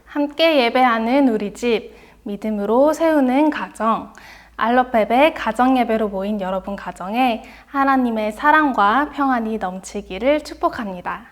함께 예배하는 우리 집, 믿음으로 세우는 가정, 알로페베 가정예배로 모인 여러분 가정에 하나님의 사랑과 평안이 넘치기를 축복합니다.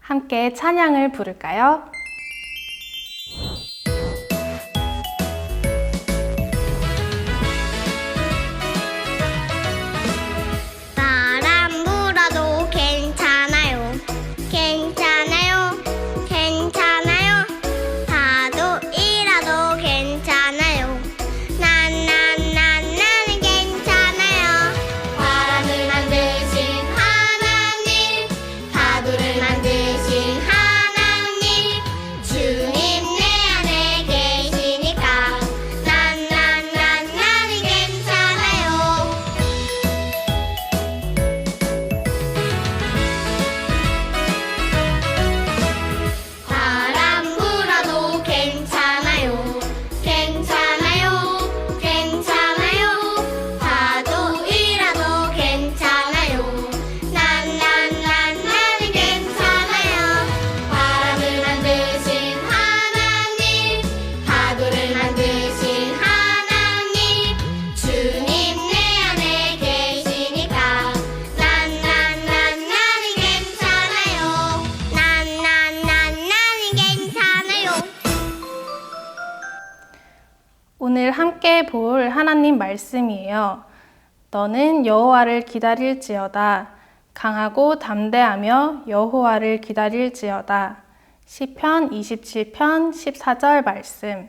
함께 찬양을 부를까요? 바람 불어도 괜찮아요. 괜찮아요. 괜찮아요. 파도 일어도 괜찮아요. 나는 괜찮아요. 바람을 만드신 하나님, 파도를 만드신 하나님, 주님 내 안에 계시니까 나는 괜찮아요. 바람 불어도 괜찮아요. 괜찮아요. 괜찮아요. 파도 일어도 괜찮아요. 나는 괜찮아요. 바람을 만드신 하나님, 파도를 만드신 하나님, 주님 내 안에 계시니까 나는 괜찮아요. 나는 괜찮아요. 오늘 함께 볼 하나님 말씀이에요. 너는 여호와를 기다릴지어다. 강하고 담대하며 여호와를 기다릴지어다. 시편 27편 14절 말씀.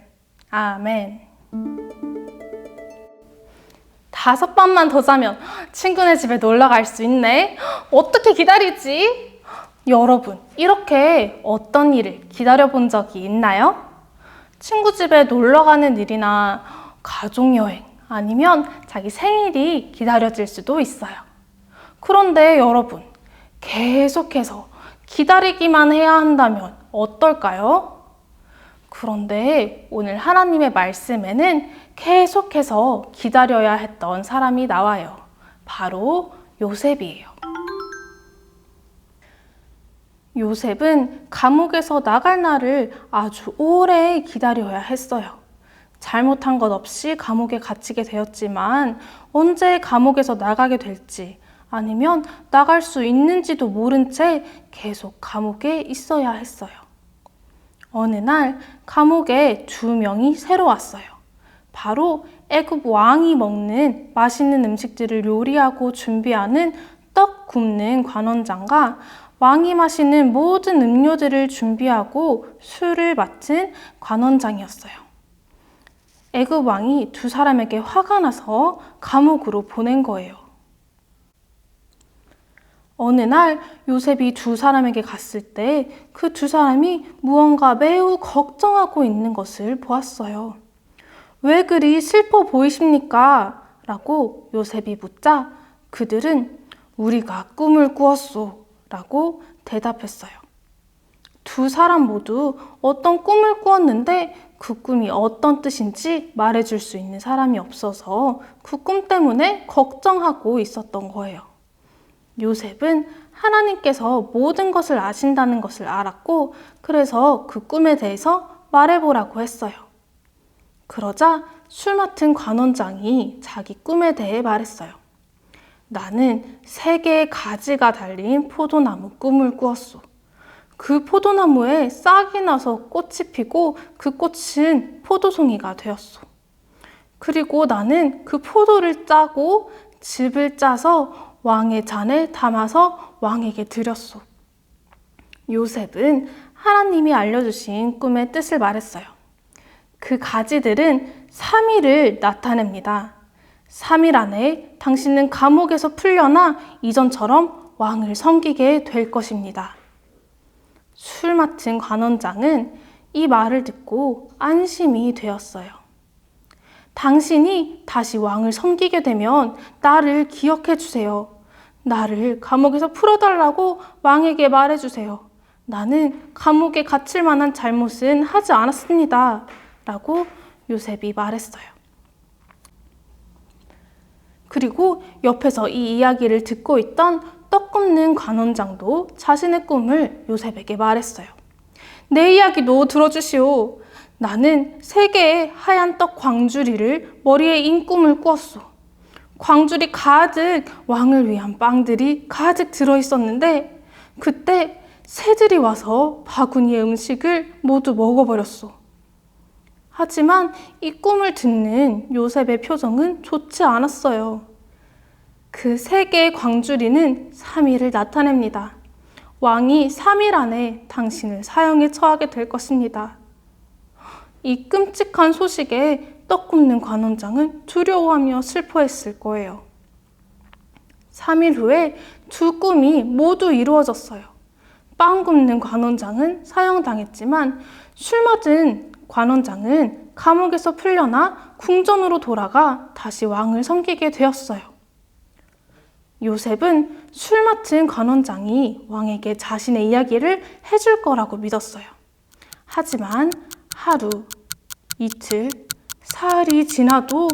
아멘. 5번만 더 자면 친구네 집에 놀러 갈 수 있네. 어떻게 기다리지? 여러분, 이렇게 어떤 일을 기다려본 적이 있나요? 친구 집에 놀러 가는 일이나 가족여행 아니면 자기 생일이 기다려질 수도 있어요. 그런데 여러분, 계속해서 기다리기만 해야 한다면 어떨까요? 그런데 오늘 하나님의 말씀에는 계속해서 기다려야 했던 사람이 나와요. 바로 요셉이에요. 요셉은 감옥에서 나갈 날을 아주 오래 기다려야 했어요. 잘못한 것 없이 감옥에 갇히게 되었지만 언제 감옥에서 나가게 될지 아니면 나갈 수 있는지도 모른 채 계속 감옥에 있어야 했어요. 어느 날 감옥에 2명이 새로 왔어요. 바로 애굽 왕이 먹는 맛있는 음식들을 요리하고 준비하는 떡 굽는 관원장과 왕이 마시는 모든 음료들을 준비하고 술을 맡은 관원장이었어요. 애굽 왕이 2 사람에게 화가 나서 감옥으로 보낸 거예요. 어느 날 요셉이 2 사람에게 갔을 때 그 2 사람이 무언가 매우 걱정하고 있는 것을 보았어요. 왜 그리 슬퍼 보이십니까? 라고 요셉이 묻자 그들은 우리가 꿈을 꾸었소 라고 대답했어요. 2 사람 모두 어떤 꿈을 꾸었는데 그 꿈이 어떤 뜻인지 말해줄 수 있는 사람이 없어서 그 꿈 때문에 걱정하고 있었던 거예요. 요셉은 하나님께서 모든 것을 아신다는 것을 알았고 그래서 그 꿈에 대해서 말해보라고 했어요. 그러자 술 맡은 관원장이 자기 꿈에 대해 말했어요. 나는 3개의 가지가 달린 포도나무 꿈을 꾸었소. 그 포도나무에 싹이 나서 꽃이 피고 그 꽃은 포도송이가 되었소. 그리고 나는 그 포도를 짜고 즙을 짜서 왕의 잔에 담아서 왕에게 드렸소. 요셉은 하나님이 알려주신 꿈의 뜻을 말했어요. 그 가지들은 3일을 나타냅니다. 3일 안에 당신은 감옥에서 풀려나 이전처럼 왕을 섬기게 될 것입니다. 술 맡은 관원장은 이 말을 듣고 안심이 되었어요. 당신이 다시 왕을 섬기게 되면 나를 기억해 주세요. 나를 감옥에서 풀어달라고 왕에게 말해주세요. 나는 감옥에 갇힐 만한 잘못은 하지 않았습니다. 라고 요셉이 말했어요. 그리고 옆에서 이 이야기를 듣고 있던 떡 굽는 관원장도 자신의 꿈을 요셉에게 말했어요. 내 이야기도 들어주시오. 나는 3개의 하얀 떡 광주리를 머리에 인 꿈을 꾸었소. 광주리 가득 왕을 위한 빵들이 가득 들어있었는데 그때 새들이 와서 바구니의 음식을 모두 먹어버렸소. 하지만 이 꿈을 듣는 요셉의 표정은 좋지 않았어요. 그 3개의 광주리는 3일을 나타냅니다. 왕이 3일 안에 당신을 사형에 처하게 될 것입니다. 이 끔찍한 소식에 떡 굽는 관원장은 두려워하며 슬퍼했을 거예요. 3일 후에 2 꿈이 모두 이루어졌어요. 빵 굽는 관원장은 사형당했지만 술 맞은 관원장은 감옥에서 풀려나 궁전으로 돌아가 다시 왕을 섬기게 되었어요. 요셉은 술 맡은 관원장이 왕에게 자신의 이야기를 해줄 거라고 믿었어요. 하지만 하루, 이틀, 사흘이 지나도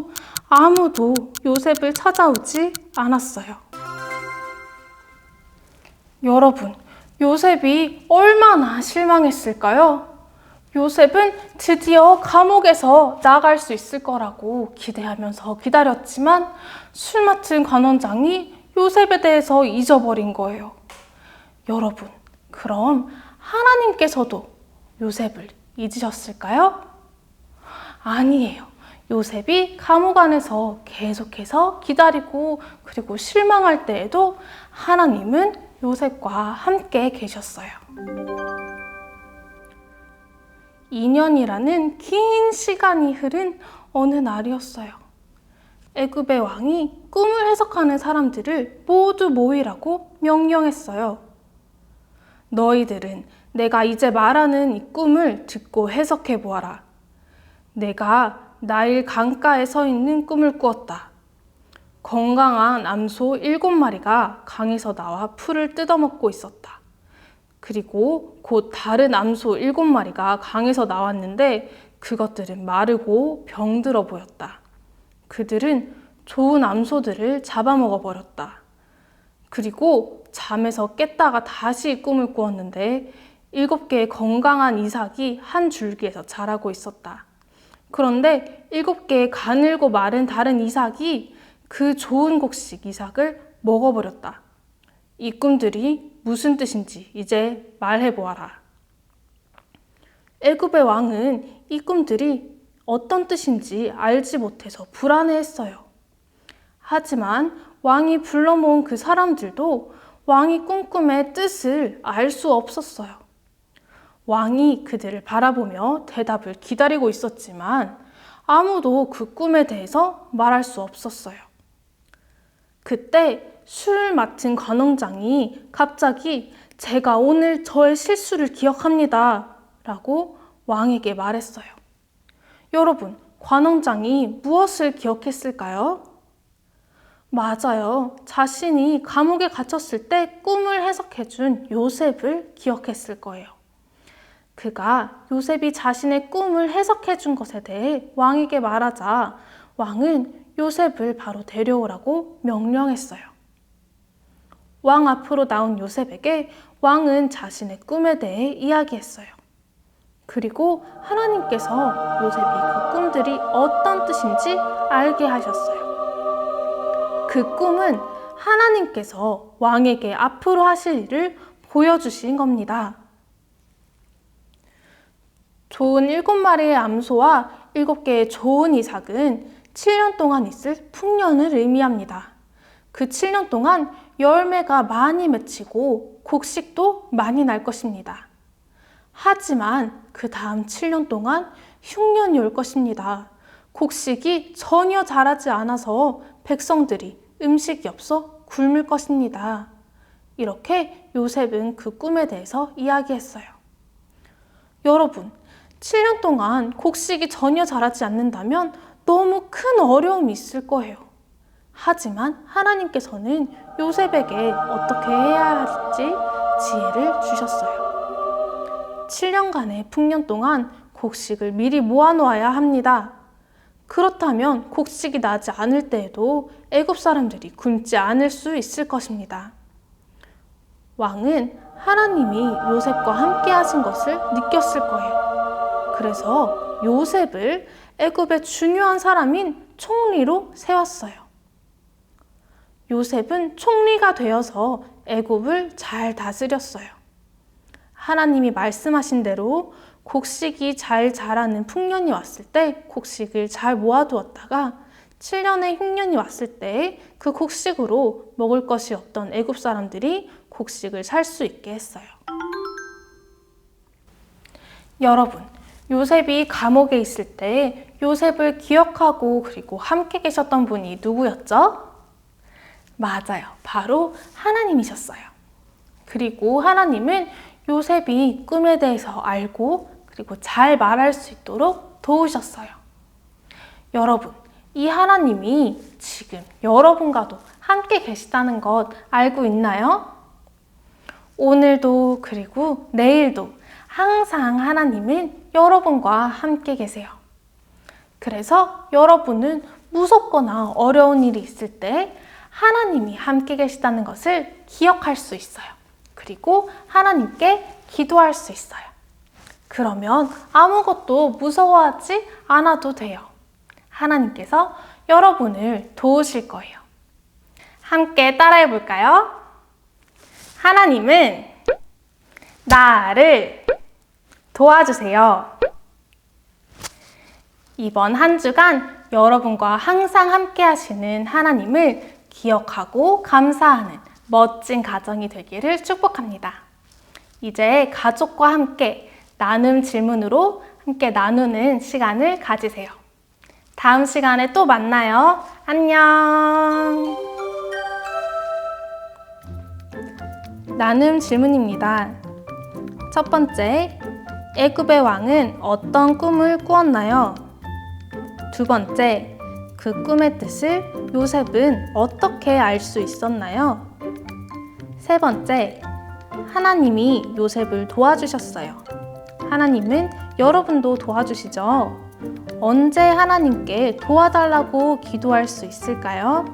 아무도 요셉을 찾아오지 않았어요. 여러분, 요셉이 얼마나 실망했을까요? 요셉은 드디어 감옥에서 나갈 수 있을 거라고 기대하면서 기다렸지만 술 맡은 관원장이 요셉에 대해서 잊어버린 거예요. 여러분, 그럼 하나님께서도 요셉을 잊으셨을까요? 아니에요. 요셉이 감옥 안에서 계속해서 기다리고 그리고 실망할 때에도 하나님은 요셉과 함께 계셨어요. 2년이라는 긴 시간이 흐른 어느 날이었어요. 애굽의 왕이 꿈을 해석하는 사람들을 모두 모이라고 명령했어요. 너희들은 내가 이제 말하는 이 꿈을 듣고 해석해 보아라. 내가 나일 강가에 서 있는 꿈을 꾸었다. 건강한 암소 7마리가 강에서 나와 풀을 뜯어먹고 있었다. 그리고 곧 다른 암소 7마리가 강에서 나왔는데 그것들은 마르고 병들어 보였다. 그들은 좋은 암소들을 잡아먹어 버렸다. 그리고 잠에서 깼다가 다시 꿈을 꾸었는데 7개의 건강한 이삭이 한 줄기에서 자라고 있었다. 그런데 7개의 가늘고 마른 다른 이삭이 그 좋은 곡식 이삭을 먹어버렸다. 이 꿈들이 무슨 뜻인지 이제 말해보아라. 애굽의 왕은 이 꿈들이 어떤 뜻인지 알지 못해서 불안해했어요. 하지만 왕이 불러 모은 그 사람들도 왕이 꿈꿈의 뜻을 알 수 없었어요. 왕이 그들을 바라보며 대답을 기다리고 있었지만 아무도 그 꿈에 대해서 말할 수 없었어요. 그때 술 맡은 관원장이 갑자기 제가 오늘 저의 실수를 기억합니다 라고 왕에게 말했어요. 여러분, 관원장이 무엇을 기억했을까요? 맞아요. 자신이 감옥에 갇혔을 때 꿈을 해석해준 요셉을 기억했을 거예요. 그가 요셉이 자신의 꿈을 해석해준 것에 대해 왕에게 말하자 왕은 요셉을 바로 데려오라고 명령했어요. 왕 앞으로 나온 요셉에게 왕은 자신의 꿈에 대해 이야기했어요. 그리고 하나님께서 요셉이 그 꿈들이 어떤 뜻인지 알게 하셨어요. 그 꿈은 하나님께서 왕에게 앞으로 하실 일을 보여주신 겁니다. 좋은 7마리의 암소와 7개의 좋은 이삭은 7년 동안 있을 풍년을 의미합니다. 그 7년 동안 열매가 많이 맺히고 곡식도 많이 날 것입니다. 하지만 그 다음 7년 동안 흉년이 올 것입니다. 곡식이 전혀 자라지 않아서 백성들이 음식이 없어 굶을 것입니다. 이렇게 요셉은 그 꿈에 대해서 이야기했어요. 여러분, 7년 동안 곡식이 전혀 자라지 않는다면 너무 큰 어려움이 있을 거예요. 하지만 하나님께서는 요셉에게 어떻게 해야 할지 지혜를 주셨어요. 7년간의 풍년 동안 곡식을 미리 모아놓아야 합니다. 그렇다면 곡식이 나지 않을 때에도 애굽 사람들이 굶지 않을 수 있을 것입니다. 왕은 하나님이 요셉과 함께 하신 것을 느꼈을 거예요. 그래서 요셉을 애굽의 중요한 사람인 총리로 세웠어요. 요셉은 총리가 되어서 애굽을 잘 다스렸어요. 하나님이 말씀하신 대로 곡식이 잘 자라는 풍년이 왔을 때 곡식을 잘 모아두었다가 7년의 흉년이 왔을 때 그 곡식으로 먹을 것이 없던 애굽 사람들이 곡식을 살 수 있게 했어요. 여러분, 요셉이 감옥에 있을 때 요셉을 기억하고 그리고 함께 계셨던 분이 누구였죠? 맞아요. 바로 하나님이셨어요. 그리고 하나님은 요셉이 꿈에 대해서 알고 그리고 잘 말할 수 있도록 도우셨어요. 여러분, 이 하나님이 지금 여러분과도 함께 계시다는 것 알고 있나요? 오늘도 그리고 내일도 항상 하나님은 여러분과 함께 계세요. 그래서 여러분은 무섭거나 어려운 일이 있을 때 하나님이 함께 계시다는 것을 기억할 수 있어요. 그리고 하나님께 기도할 수 있어요. 그러면 아무것도 무서워하지 않아도 돼요. 하나님께서 여러분을 도우실 거예요. 함께 따라해 볼까요? 하나님은 나를 도와주세요. 이번 한 주간 여러분과 항상 함께 하시는 하나님을 기억하고 감사하는 멋진 가정이 되기를 축복합니다. 이제 가족과 함께 나눔 질문으로 함께 나누는 시간을 가지세요. 다음 시간에 또 만나요. 안녕. 나눔 질문입니다. 첫 번째, 애굽의 왕은 어떤 꿈을 꾸었나요? 두 번째, 그 꿈의 뜻을 요셉은 어떻게 알 수 있었나요? 세 번째, 하나님이 요셉을 도와주셨어요. 하나님은 여러분도 도와주시죠? 언제 하나님께 도와달라고 기도할 수 있을까요?